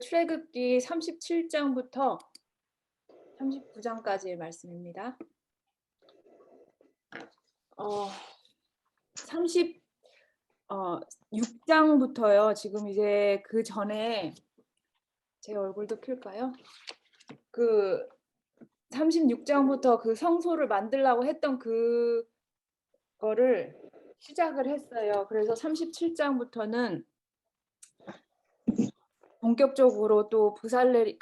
출애굽기 37장부터 39장까지의 말씀입니다. 36장부터요. 지금 이제 그 전에 제 얼굴도 킬까요? 그 36장부터 그 성소를 만들려고 했던 그거를 시작을 했어요. 그래서 37장부터는 본격적으로 또 부살레리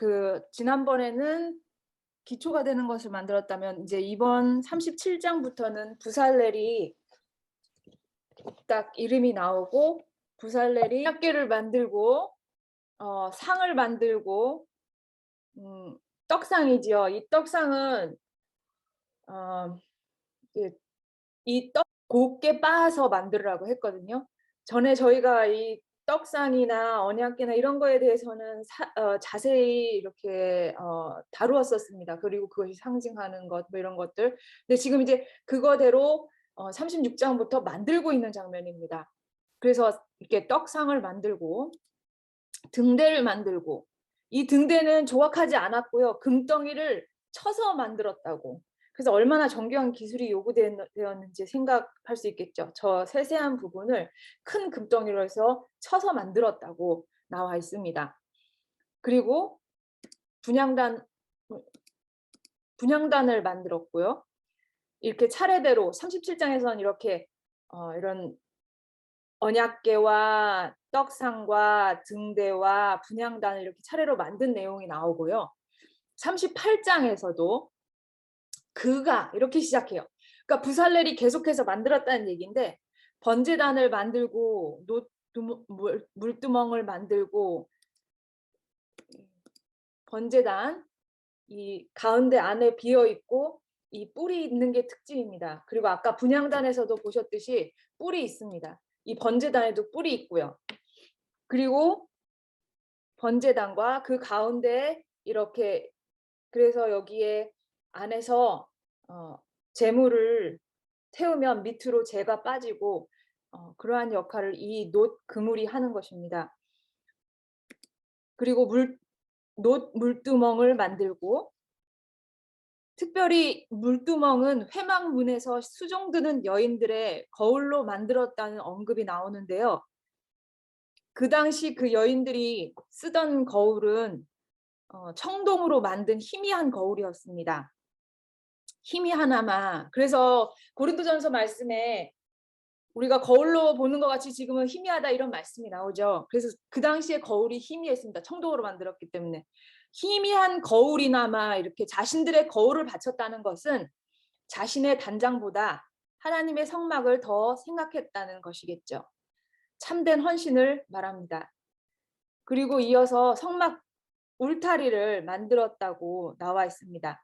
지난번에는 기초가 되는 것을 만들었다면 이제 이번 37장부터는 부살렐이 딱 이름이 나오고 부살렐이 학계를 만들고 상을 만들고 떡상이지요. 이 떡상은 이 떡 곱게 빻아서 만들으라고 했거든요. 전에 저희가 이 떡상이나 언약궤나 이런 거에 대해서는 자세히 이렇게 다루었었습니다. 그리고 그것이 상징하는 것 뭐 이런 것들. 근데 지금 이제 그거대로 36장부터 만들고 있는 장면입니다. 그래서 이렇게 떡상을 만들고 등대를 만들고 이 등대는 조각하지 않았고요. 금덩이를 쳐서 만들었다고. 그래서 얼마나 정교한 기술이 요구되었는지 생각할 수 있겠죠. 저 세세한 부분을 큰 금덩이로 해서 쳐서 만들었다고 나와 있습니다. 그리고 분향단을 만들었고요. 이렇게 차례대로 37장에서는 이렇게 이런 언약궤와 떡상과 등대와 분향단을 이렇게 차례로 만든 내용이 나오고요. 38장에서도 그가 이렇게 시작해요. 그러니까 부살렐이 계속해서 만들었다는 얘기인데 번제단을 만들고 물두멍을 만들고 번제단 이 가운데 안에 비어 있고 이 뿔이 있는 게 특징입니다. 그리고 아까 분향단에서도 보셨듯이 뿔이 있습니다. 이 번제단에도 뿔이 있고요. 그리고 번제단과 그 가운데 이렇게 그래서 여기에 안에서 재물을 태우면 밑으로 재가 빠지고 그러한 역할을 이 놋 그물이 하는 것입니다. 그리고 놋 물두멍을 만들고 특별히 물두멍은 회막문에서 수종드는 여인들의 거울로 만들었다는 언급이 나오는데요. 그 당시 그 여인들이 쓰던 거울은 청동으로 만든 희미한 거울이었습니다. 희미하나마. 그래서 고린도전서 말씀에 우리가 거울로 보는 것 같이 지금은 희미하다 이런 말씀이 나오죠. 그래서 그 당시에 거울이 희미했습니다. 청동으로 만들었기 때문에. 희미한 거울이나마 이렇게 자신들의 거울을 바쳤다는 것은 자신의 단장보다 하나님의 성막을 더 생각했다는 것이겠죠. 참된 헌신을 말합니다. 그리고 이어서 성막 울타리를 만들었다고 나와 있습니다.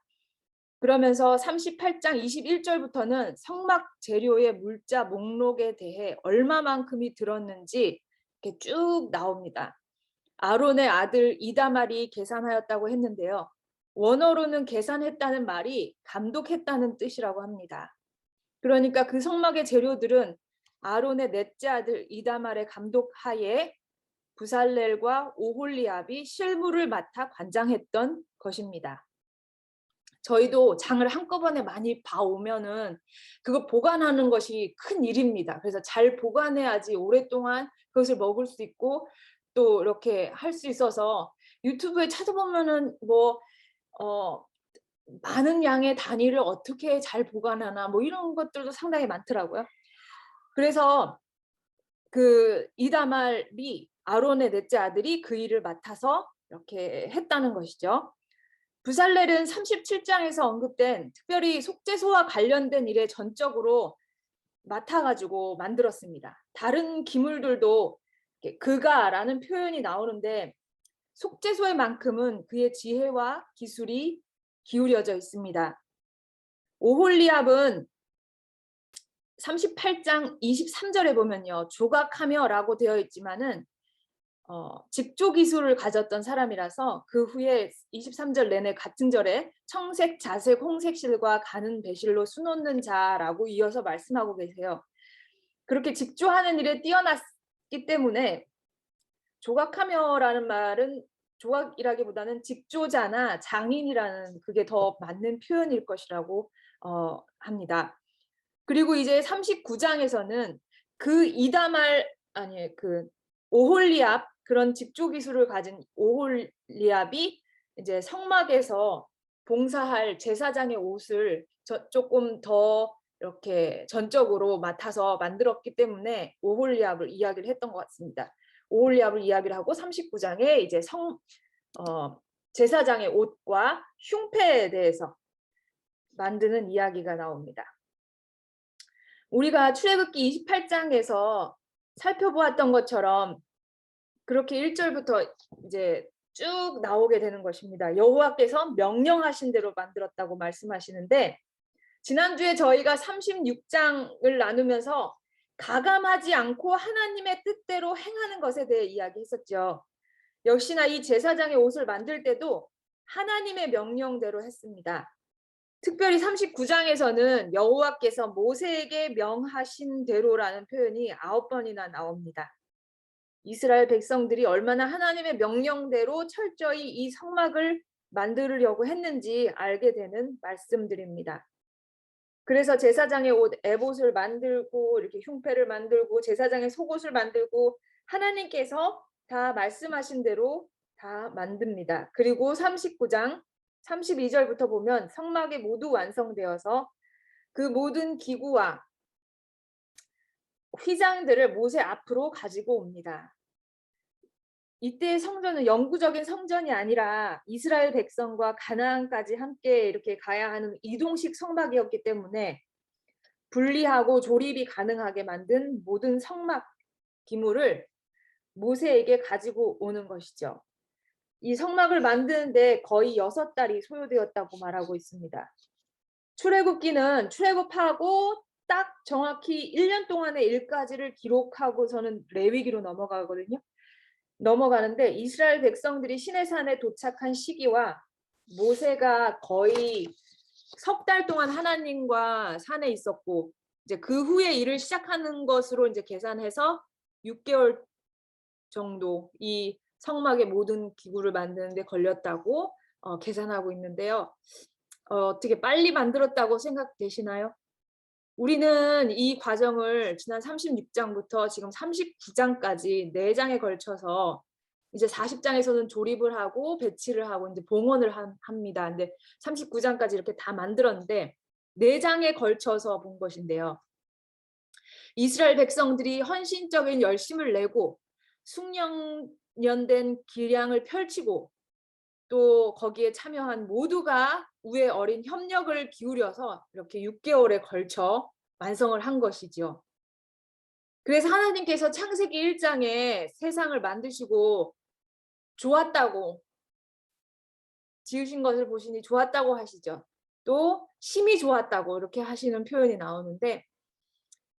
그러면서 38장 21절부터는 성막 재료의 물자 목록에 대해 얼마만큼이 들었는지 이렇게 쭉 나옵니다. 아론의 아들 이다말이 계산하였다고 했는데요. 원어로는 계산했다는 말이 감독했다는 뜻이라고 합니다. 그러니까 그 성막의 재료들은 아론의 넷째 아들 이다말의 감독하에 부살렐과 오홀리압이 실무를 맡아 관장했던 것입니다. 저희도 장을 한꺼번에 많이 봐오면은 그거 보관하는 것이 큰 일입니다. 그래서 잘 보관해야지 오랫동안 그것을 먹을 수 있고 또 이렇게 할 수 있어서 유튜브에 찾아보면은 많은 양의 단위를 어떻게 잘 보관하나 뭐 이런 것들도 상당히 많더라고요. 그래서 그 이다말이 아론의 넷째 아들이 그 일을 맡아서 이렇게 했다는 것이죠. 부살렐은 37장에서 언급된 특별히 속죄소와 관련된 일에 전적으로 맡아가지고 만들었습니다. 다른 기물들도 그가라는 표현이 나오는데 속죄소의 만큼은 그의 지혜와 기술이 기울여져 있습니다. 오홀리압은 38장 23절에 보면요. 조각하며라고 되어 있지만은 직조 기술을 가졌던 사람이라서 그 후에 23절 내내 같은 절에 청색, 자색, 홍색 실과 가는 배실로 수놓는 자라고 이어서 말씀하고 계세요. 그렇게 직조하는 일에 뛰어났기 때문에 조각하며라는 말은 조각이라기보다는 직조자나 장인이라는 그게 더 맞는 표현일 것이라고 합니다. 그리고 이제 39장에서는 그 이다말 아니 그 오홀리압 그런 직조 기술을 가진 오홀리압이 이제 성막에서 봉사할 제사장의 옷을 조금 더 이렇게 전적으로 맡아서 만들었기 때문에 오홀리압을 이야기를 했던 것 같습니다. 오홀리압을 이야기를 하고 39장에 이제 제사장의 옷과 흉패에 대해서 만드는 이야기가 나옵니다. 우리가 출애굽기 28장에서 살펴보았던 것처럼 그렇게 1절부터 이제 쭉 나오게 되는 것입니다. 여호와께서 명령하신 대로 만들었다고 말씀하시는데, 지난주에 저희가 36장을 나누면서 가감하지 않고 하나님의 뜻대로 행하는 것에 대해 이야기했었죠. 역시나 이 제사장의 옷을 만들 때도 하나님의 명령대로 했습니다. 특별히 39장에서는 여호와께서 모세에게 명하신 대로라는 표현이 9번이나 나옵니다. 이스라엘 백성들이 얼마나 하나님의 명령대로 철저히 이 성막을 만들려고 했는지 알게 되는 말씀들입니다. 그래서 제사장의 옷, 에봇을 만들고 이렇게 흉패를 만들고 제사장의 속옷을 만들고 하나님께서 다 말씀하신 대로 다 만듭니다. 그리고 39장 32절부터 보면 성막이 모두 완성되어서 그 모든 기구와 휘장들을 모세 앞으로 가지고 옵니다. 이때 성전은 영구적인 성전이 아니라 이스라엘 백성과 가나안까지 함께 이렇게 가야 하는 이동식 성막이었기 때문에 분리하고 조립이 가능하게 만든 모든 성막 기물을 모세에게 가지고 오는 것이죠. 이 성막을 만드는데 거의 6달이 소요되었다고 말하고 있습니다. 출애굽기는 출애굽하고 딱 정확히 1년 동안의 일까지를 기록하고서는 레위기로 넘어가는데 이스라엘 백성들이 시내산에 도착한 시기와 모세가 거의 3달 동안 하나님과 산에 있었고 이제 그 후에 일을 시작하는 것으로 이제 계산해서 6개월 정도 이 성막의 모든 기구를 만드는데 걸렸다고 계산하고 있는데요. 어떻게 빨리 만들었다고 생각되시나요? 우리는 이 과정을 지난 36장부터 지금 39장까지 4장에 걸쳐서 이제 40장에서는 조립을 하고 배치를 하고 이제 봉헌을 합니다. 근데 39장까지 이렇게 다 만들었는데 4장에 걸쳐서 본 것인데요. 이스라엘 백성들이 헌신적인 열심을 내고 숙련된 기량을 펼치고 또 거기에 참여한 모두가 우애 어린 협력을 기울여서 이렇게 6개월에 걸쳐 완성을 한 것이죠. 그래서 하나님께서 창세기 1장에 세상을 만드시고 좋았다고 지으신 것을 보시니 좋았다고 하시죠. 또 심히 좋았다고 이렇게 하시는 표현이 나오는데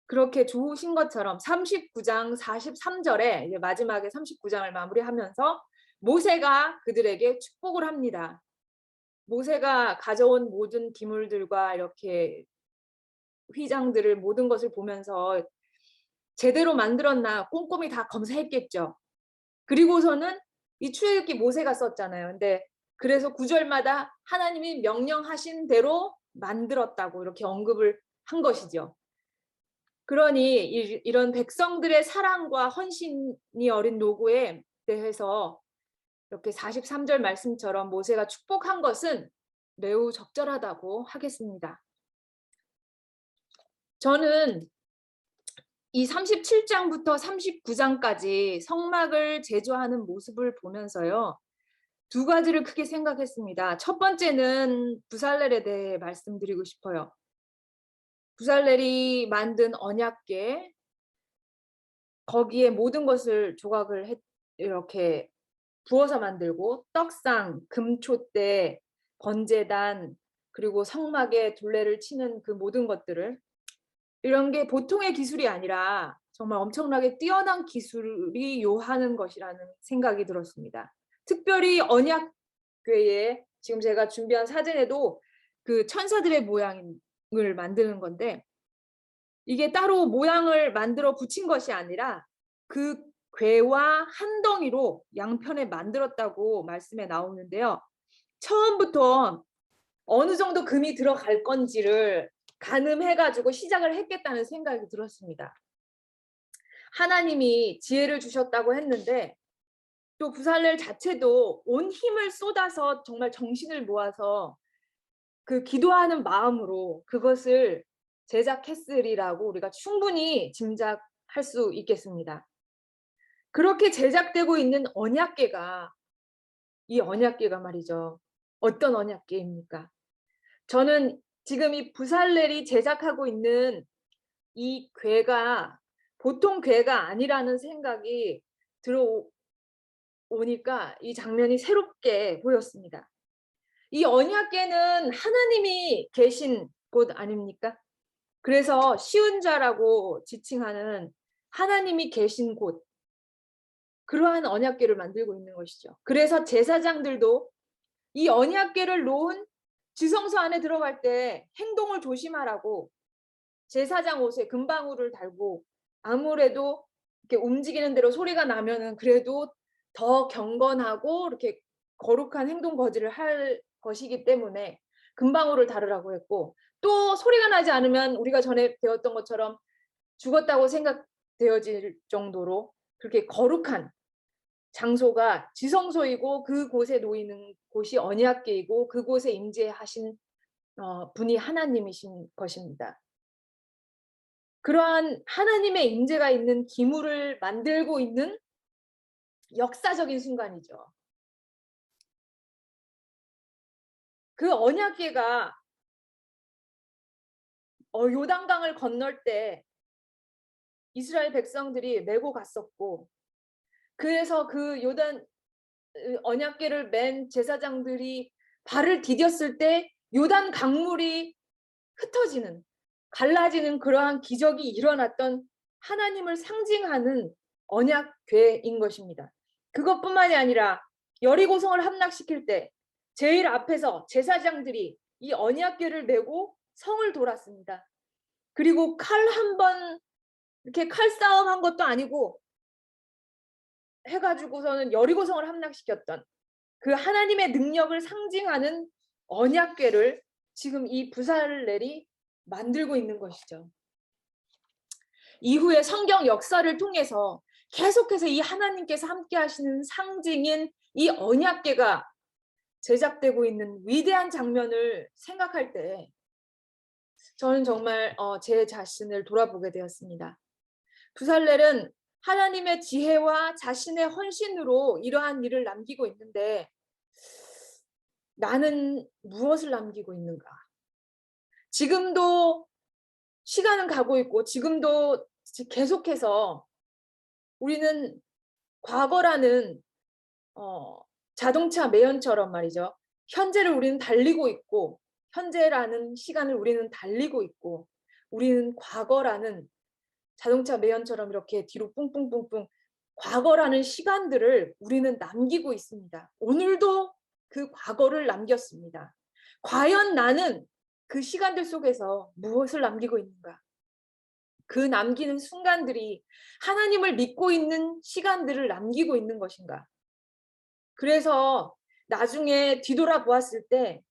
그렇게 좋으신 것처럼 39장 43절에 이제 마지막에 39장을 마무리하면서 모세가 그들에게 축복을 합니다. 모세가 가져온 모든 기물들과 이렇게 휘장들을 모든 것을 보면서 제대로 만들었나 꼼꼼히 다 검사했겠죠. 그리고서는 이 출애굽기 모세가 썼잖아요. 근데 그래서 9절마다 하나님이 명령하신 대로 만들었다고 이렇게 언급을 한 것이죠. 그러니 이런 백성들의 사랑과 헌신이 어린 노고에 대해서 이렇게 43절 말씀처럼 모세가 축복한 것은 매우 적절하다고 하겠습니다. 저는 이 37장부터 39장까지 성막을 제조하는 모습을 보면서요. 2가지를 크게 생각했습니다. 첫 번째는 부살렐에 대해 말씀드리고 싶어요. 부살렐이 만든 언약궤, 거기에 모든 것을 조각을 이렇게 부어서 만들고 떡상, 금촛대, 번제단, 그리고 성막에 둘레를 치는 그 모든 것들을 이런 게 보통의 기술이 아니라 정말 엄청나게 뛰어난 기술이 요하는 것이라는 생각이 들었습니다. 특별히 언약궤에 지금 제가 준비한 사진에도 그 천사들의 모양을 만드는 건데 이게 따로 모양을 만들어 붙인 것이 아니라 그 궤와 한 덩이로 양편에 만들었다고 말씀에 나오는데요. 처음부터 어느 정도 금이 들어갈 건지를 가늠해가지고 시작을 했겠다는 생각이 들었습니다. 하나님이 지혜를 주셨다고 했는데 또 부살렐 자체도 온 힘을 쏟아서 정말 정신을 모아서 그 기도하는 마음으로 그것을 제작했으리라고 우리가 충분히 짐작할 수 있겠습니다. 그렇게 제작되고 있는 언약궤가, 이 언약궤가 말이죠. 어떤 언약궤입니까? 저는 지금 이 부살렐이 제작하고 있는 이 궤가 보통 궤가 아니라는 생각이 들어오니까 이 장면이 새롭게 보였습니다. 이 언약궤는 하나님이 계신 곳 아닙니까? 그래서 쉬운 자라고 지칭하는 하나님이 계신 곳, 그러한 언약궤를 만들고 있는 것이죠. 그래서 제사장들도 이 언약궤를 놓은 지성소 안에 들어갈 때 행동을 조심하라고 제사장 옷에 금방울을 달고, 아무래도 이렇게 움직이는 대로 소리가 나면은 그래도 더 경건하고 이렇게 거룩한 행동 거지를 할 것이기 때문에 금방울을 달으라고 했고, 또 소리가 나지 않으면 우리가 전에 배웠던 것처럼 죽었다고 생각되어질 정도로 그렇게 거룩한 장소가 지성소이고 그곳에 놓이는 곳이 언약궤이고 그곳에 임재하신 분이 하나님이신 것입니다. 그러한 하나님의 임재가 있는 기물을 만들고 있는 역사적인 순간이죠. 그 언약궤가 요단강을 건널 때 이스라엘 백성들이 메고 갔었고, 그래서 그 요단 언약궤를 맨 제사장들이 발을 디뎠을 때 요단 강물이 흩어지는, 갈라지는 그러한 기적이 일어났던 하나님을 상징하는 언약궤인 것입니다. 그것뿐만이 아니라 여리고성을 함락시킬 때 제일 앞에서 제사장들이 이 언약궤를 메고 성을 돌았습니다. 그리고 칼 한 번 이렇게 칼싸움 한 것도 아니고 해가지고서는 여리고성을 함락시켰던 그 하나님의 능력을 상징하는 언약궤를 지금 이 부살렐이 만들고 있는 것이죠. 이후에 성경 역사를 통해서 계속해서 이 하나님께서 함께 하시는 상징인 이 언약궤가 제작되고 있는 위대한 장면을 생각할 때 저는 정말 제 자신을 돌아보게 되었습니다. 부살렐은 하나님의 지혜와 자신의 헌신으로 이러한 일을 남기고 있는데 나는 무엇을 남기고 있는가? 지금도 시간은 가고 있고 지금도 계속해서 우리는 과거라는 자동차 매연처럼 말이죠. 현재를 우리는 달리고 있고 현재라는 시간을 우리는 달리고 있고 우리는 과거라는 자동차 매연처럼 이렇게 뒤로 뿡뿡뿡뿡 과거라는 시간들을 우리는 남기고 있습니다. 오늘도 그 과거를 남겼습니다. 과연 나는 그 시간들 속에서 무엇을 남기고 있는가? 그 남기는 순간들이 하나님을 믿고 있는 시간들을 남기고 있는 것인가? 그래서 나중에 뒤돌아보았을 때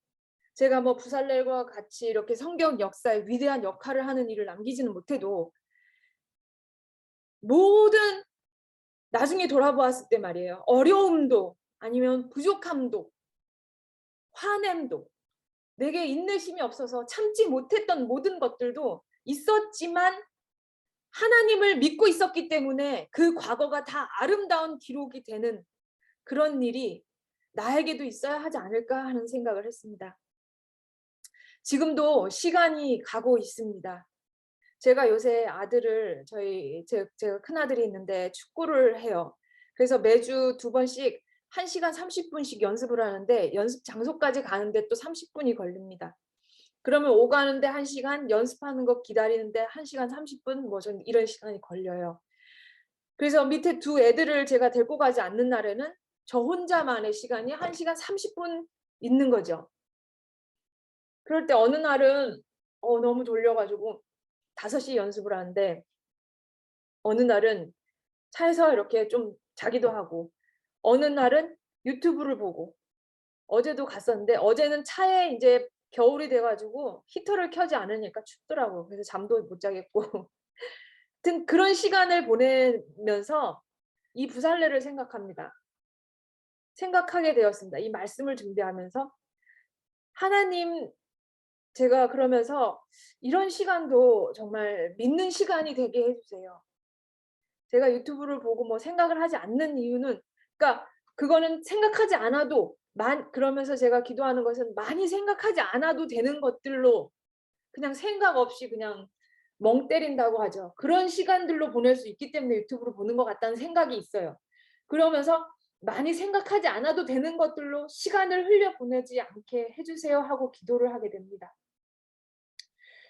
제가 뭐 부살렐과 같이 이렇게 성경 역사에 위대한 역할을 하는 일을 남기지는 못해도 모든 나중에 돌아보았을 때 말이에요. 어려움도 아니면 부족함도 화냄도 내게 인내심이 없어서 참지 못했던 모든 것들도 있었지만 하나님을 믿고 있었기 때문에 그 과거가 다 아름다운 기록이 되는 그런 일이 나에게도 있어야 하지 않을까 하는 생각을 했습니다. 지금도 시간이 가고 있습니다. 제가 요새 아들을 제가 큰아들이 있는데 축구를 해요. 그래서 매주 2번씩 1시간 30분씩 연습을 하는데 연습 장소까지 가는데 또 30분이 걸립니다. 그러면 오가는데 1시간, 연습하는 거 기다리는데 1시간 30분 뭐 좀 이런 시간이 걸려요. 그래서 밑에 두 애들을 제가 데리고 가지 않는 날에는 저 혼자만의 시간이 1시간 30분 있는 거죠. 그럴 때 어느 날은 너무 졸려가지고 5시 연습을 하는데 어느 날은 차에서 이렇게 좀 자기도 하고, 어느 날은 유튜브를 보고, 어제도 갔었는데 어제는 차에 이제 겨울이 돼 가지고 히터를 켜지 않으니까 춥더라고요. 그래서 잠도 못 자겠고. 하여튼 그런 시간을 보내면서 이 부살레를 생각하게 되었습니다. 이 말씀을 준비하면서 하나님, 제가 그러면서 이런 시간도 정말 믿는 시간이 되게 해 주세요. 제가 유튜브를 보고 뭐 생각을 하지 않는 이유는, 그러니까 그거는 생각하지 않아도 그러면서 제가 기도하는 것은 많이 생각하지 않아도 되는 것들로 그냥 생각 없이 그냥 멍 때린다고 하죠. 그런 시간들로 보낼 수 있기 때문에 유튜브를 보는 것 같다는 생각이 있어요. 그러면서 많이 생각하지 않아도 되는 것들로 시간을 흘려보내지 않게 해 주세요 하고 기도를 하게 됩니다.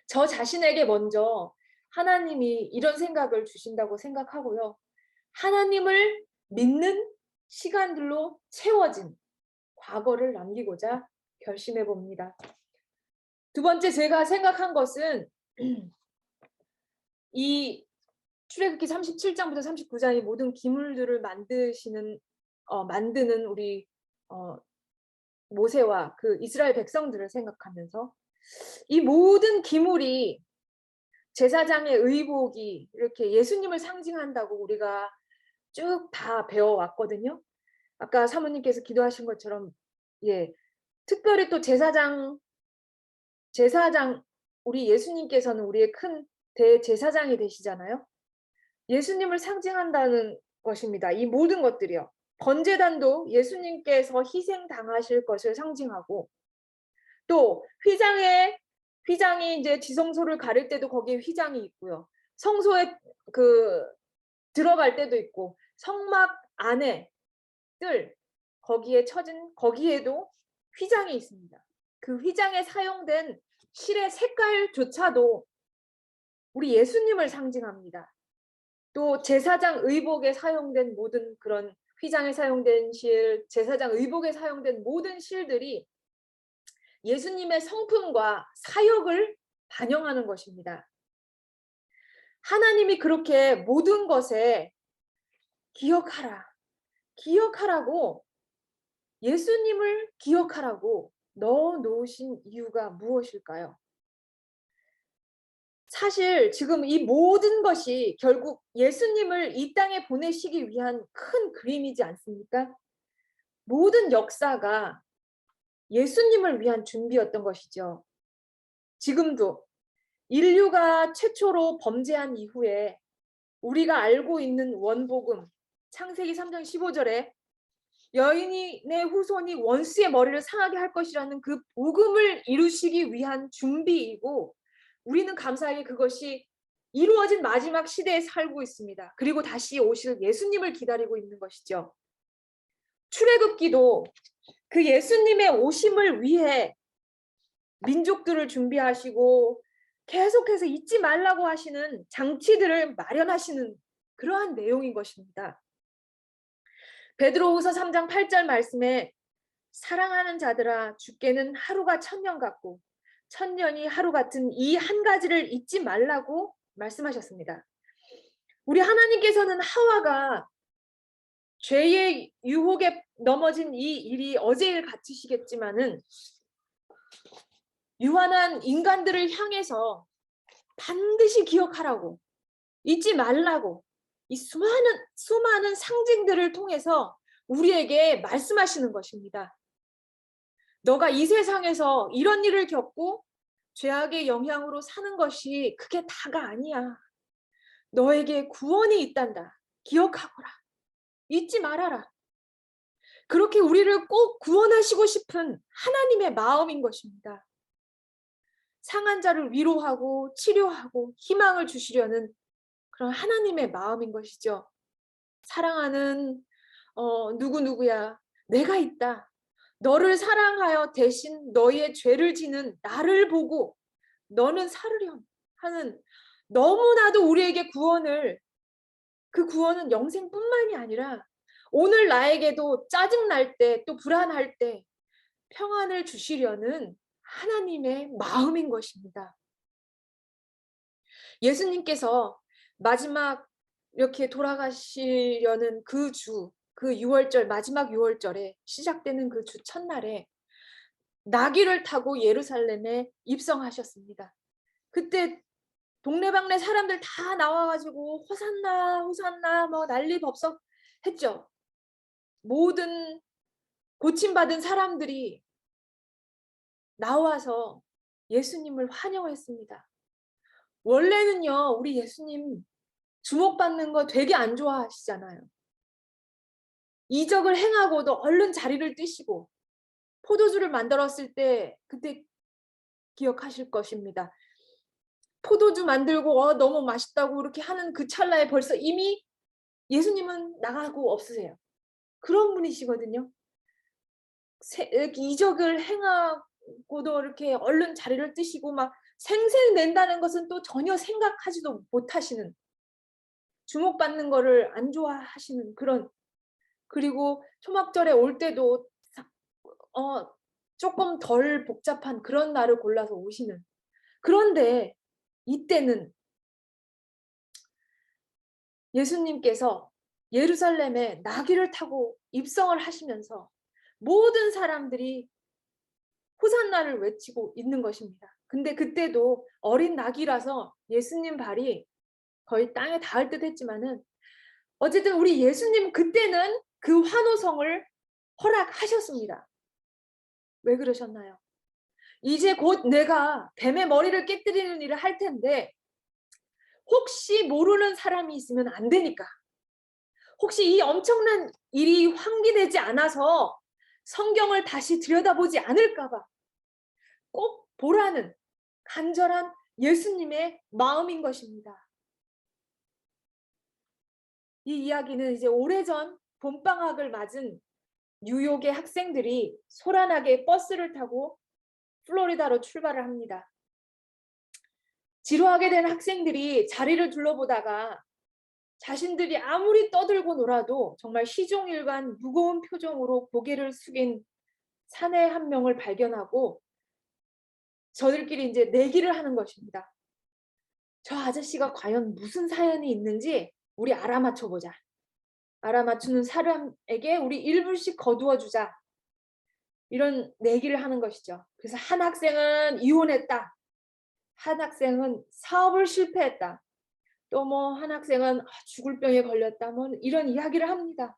저 자신에게 먼저 하나님이 이런 생각을 주신다고 생각하고요. 하나님을 믿는 시간들로 채워진 과거를 남기고자 결심해 봅니다. 두 번째 제가 생각한 것은 이 출애굽기 37장부터 39장의 모든 기물들을 만드는 우리 모세와 그 이스라엘 백성들을 생각하면서 이 모든 기물이 제사장의 의복이 이렇게 예수님을 상징한다고 우리가 쭉 다 배워왔거든요. 아까 사모님께서 기도하신 것처럼, 예, 특별히 또 제사장 우리 예수님께서는 우리의 큰 대제사장이 되시잖아요. 예수님을 상징한다는 것입니다. 이 모든 것들이요. 번제단도 예수님께서 희생당하실 것을 상징하고, 또 휘장이 이제 지성소를 가릴 때도 거기에 휘장이 있고요. 성소에 들어갈 때도 있고, 성막 안에 거기에도 휘장이 있습니다. 그 휘장에 사용된 실의 색깔조차도 우리 예수님을 상징합니다. 또 제사장 의복에 사용된 모든 그런 휘장에 사용된 실, 제사장 의복에 사용된 모든 실들이 예수님의 성품과 사역을 반영하는 것입니다. 하나님이 그렇게 모든 것에 기억하라고, 예수님을 기억하라고 넣어 놓으신 이유가 무엇일까요? 사실 지금 이 모든 것이 결국 예수님을 이 땅에 보내시기 위한 큰 그림이지 않습니까? 모든 역사가 예수님을 위한 준비였던 것이죠. 지금도 인류가 최초로 범죄한 이후에 우리가 알고 있는 원복음, 창세기 3장 15절에 여인의 후손이 원수의 머리를 상하게 할 것이라는 그 복음을 이루시기 위한 준비이고, 우리는 감사하게 그것이 이루어진 마지막 시대에 살고 있습니다. 그리고 다시 오실 예수님을 기다리고 있는 것이죠. 출애굽기도 그 예수님의 오심을 위해 민족들을 준비하시고 계속해서 잊지 말라고 하시는 장치들을 마련하시는 그러한 내용인 것입니다. 베드로후서 3장 8절 말씀에 사랑하는 자들아, 주께는 하루가 1000년 같고 1000년이 하루 같은 이 한 가지를 잊지 말라고 말씀하셨습니다. 우리 하나님께서는 하와가 죄의 유혹에 넘어진 이 일이 어제일 같으시겠지만은 유한한 인간들을 향해서 반드시 기억하라고, 잊지 말라고 이 수많은 상징들을 통해서 우리에게 말씀하시는 것입니다. 너가 이 세상에서 이런 일을 겪고 죄악의 영향으로 사는 것이 그게 다가 아니야. 너에게 구원이 있단다. 기억하거라. 잊지 말아라. 그렇게 우리를 꼭 구원하시고 싶은 하나님의 마음인 것입니다. 상한 자를 위로하고 치료하고 희망을 주시려는 그런 하나님의 마음인 것이죠. 사랑하는 누구누구야, 내가 있다. 너를 사랑하여 대신 너의 죄를 지는 나를 보고 너는 살으렴 하는, 너무나도 우리에게 그 구원은 영생뿐만이 아니라 오늘 나에게도 짜증날 때, 또 불안할 때 평안을 주시려는 하나님의 마음인 것입니다. 예수님께서 마지막 이렇게 돌아가시려는 그 주, 그 6월절, 마지막 6월절에 시작되는 그 주 첫날에 나귀를 타고 예루살렘에 입성하셨습니다. 그때 동네방네 사람들 다 나와가지고 호산나 호산나 뭐 난리법석 했죠. 모든 고침받은 사람들이 나와서 예수님을 환영했습니다. 원래는요, 우리 예수님 주목받는 거 되게 안 좋아하시잖아요. 이적을 행하고도 얼른 자리를 뜨시고, 포도주를 만들었을 때 그때 기억하실 것입니다. 포도주 만들고 너무 맛있다고 이렇게 하는 그 찰나에 벌써 이미 예수님은 나가고 없으세요. 그런 분이시거든요. 이적을 행하고도 이렇게 얼른 자리를 뜨시고 막 생색 낸다는 것은 또 전혀 생각하지도 못하시는, 주목받는 거를 안 좋아하시는 그런, 그리고 초막절에 올 때도 조금 덜 복잡한 그런 날을 골라서 오시는. 그런데 이때는 예수님께서 예루살렘에 나귀를 타고 입성을 하시면서 모든 사람들이 호산나를 외치고 있는 것입니다. 근데 그때도 어린 나귀라서 예수님 발이 거의 땅에 닿을 듯 했지만은 어쨌든 우리 예수님 그때는 그 환호성을 허락하셨습니다. 왜 그러셨나요? 이제 곧 내가 뱀의 머리를 깨뜨리는 일을 할 텐데 혹시 모르는 사람이 있으면 안 되니까, 혹시 이 엄청난 일이 환기되지 않아서 성경을 다시 들여다보지 않을까 봐 꼭 보라는 간절한 예수님의 마음인 것입니다. 이 이야기는 이제 오래전 봄방학을 맞은 뉴욕의 학생들이 소란하게 버스를 타고 플로리다로 출발을 합니다. 지루하게 된 학생들이 자리를 둘러보다가 자신들이 아무리 떠들고 놀아도 정말 시종일관 무거운 표정으로 고개를 숙인 사내 한 명을 발견하고 저들끼리 이제 내기를 하는 것입니다. 저 아저씨가 과연 무슨 사연이 있는지 우리 알아맞혀 보자. 알아맞추는 사람에게 우리 1불씩 거두어 주자. 이런 내기를 하는 것이죠. 그래서 한 학생은 이혼했다. 한 학생은 사업을 실패했다. 또 뭐 한 학생은 죽을 병에 걸렸다. 뭐 이런 이야기를 합니다.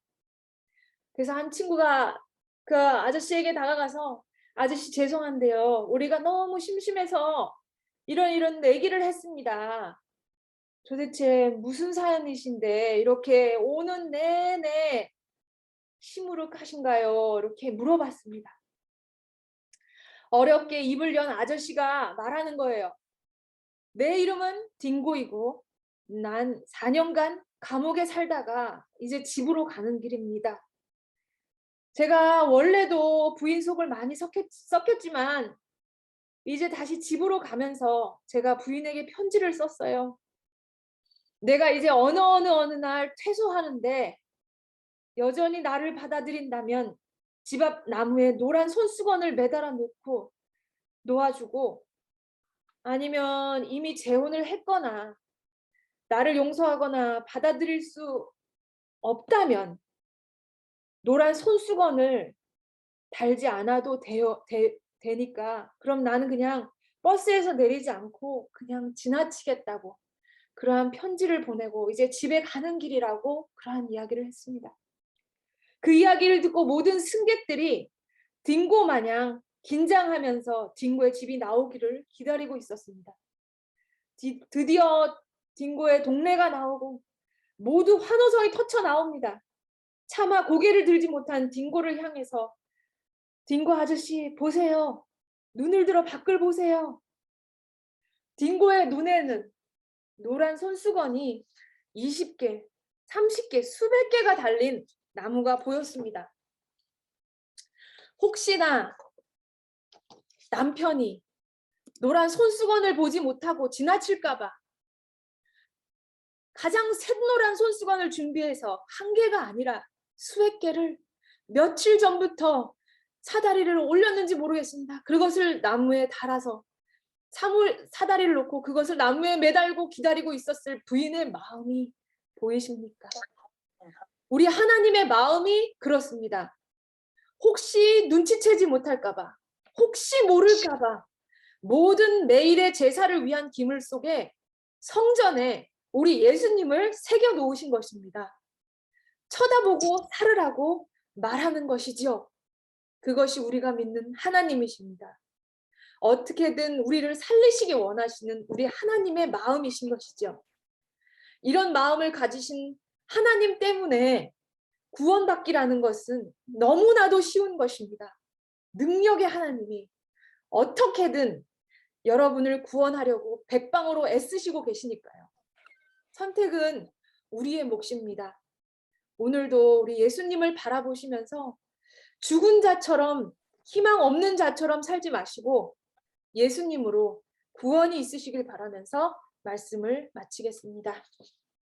그래서 한 친구가 그 아저씨에게 다가가서 아저씨 죄송한데요. 우리가 너무 심심해서 이런 내기를 했습니다. 도대체 무슨 사연이신데 이렇게 오는 내내 시무룩하신가요? 이렇게 물어봤습니다. 어렵게 입을 연 아저씨가 말하는 거예요. 내 이름은 딩고이고 난 4년간 감옥에 살다가 이제 집으로 가는 길입니다. 제가 원래도 부인 속을 많이 썩혔지만 이제 다시 집으로 가면서 제가 부인에게 편지를 썼어요. 내가 이제 어느 날 퇴소하는데 여전히 나를 받아들인다면 집 앞 나무에 노란 손수건을 매달아 놓고 놓아주고, 아니면 이미 재혼을 했거나 나를 용서하거나 받아들일 수 없다면 노란 손수건을 달지 않아도 되니까 그럼 나는 그냥 버스에서 내리지 않고 그냥 지나치겠다고 그러한 편지를 보내고 이제 집에 가는 길이라고 그러한 이야기를 했습니다. 그 이야기를 듣고 모든 승객들이 딩고 마냥 긴장하면서 딩고의 집이 나오기를 기다리고 있었습니다. 드디어 딩고의 동네가 나오고 모두 환호성이 터쳐 나옵니다. 차마 고개를 들지 못한 딩고를 향해서 딩고 아저씨 보세요. 눈을 들어 밖을 보세요. 딩고의 눈에는 노란 손수건이 20개, 30개, 수백 개가 달린 나무가 보였습니다. 혹시나 남편이 노란 손수건을 보지 못하고 지나칠까 봐 가장 샛노란 손수건을 준비해서 한 개가 아니라 수백 개를 며칠 전부터 사다리를 올렸는지 모르겠습니다. 그것을 나무에 달아서 사다리를 놓고 그것을 나무에 매달고 기다리고 있었을 부인의 마음이 보이십니까? 우리 하나님의 마음이 그렇습니다. 혹시 눈치채지 못할까 봐, 혹시 모를까 봐 모든 매일의 제사를 위한 기물 속에 성전에 우리 예수님을 새겨 놓으신 것입니다. 쳐다보고 살으라고 말하는 것이지요. 그것이 우리가 믿는 하나님이십니다. 어떻게든 우리를 살리시기 원하시는 우리 하나님의 마음이신 것이죠. 이런 마음을 가지신 하나님 때문에 구원받기라는 것은 너무나도 쉬운 것입니다. 능력의 하나님이 어떻게든 여러분을 구원하려고 백방으로 애쓰시고 계시니까요. 선택은 우리의 몫입니다. 오늘도 우리 예수님을 바라보시면서 죽은 자처럼, 희망 없는 자처럼 살지 마시고 예수님으로 구원이 있으시길 바라면서 말씀을 마치겠습니다.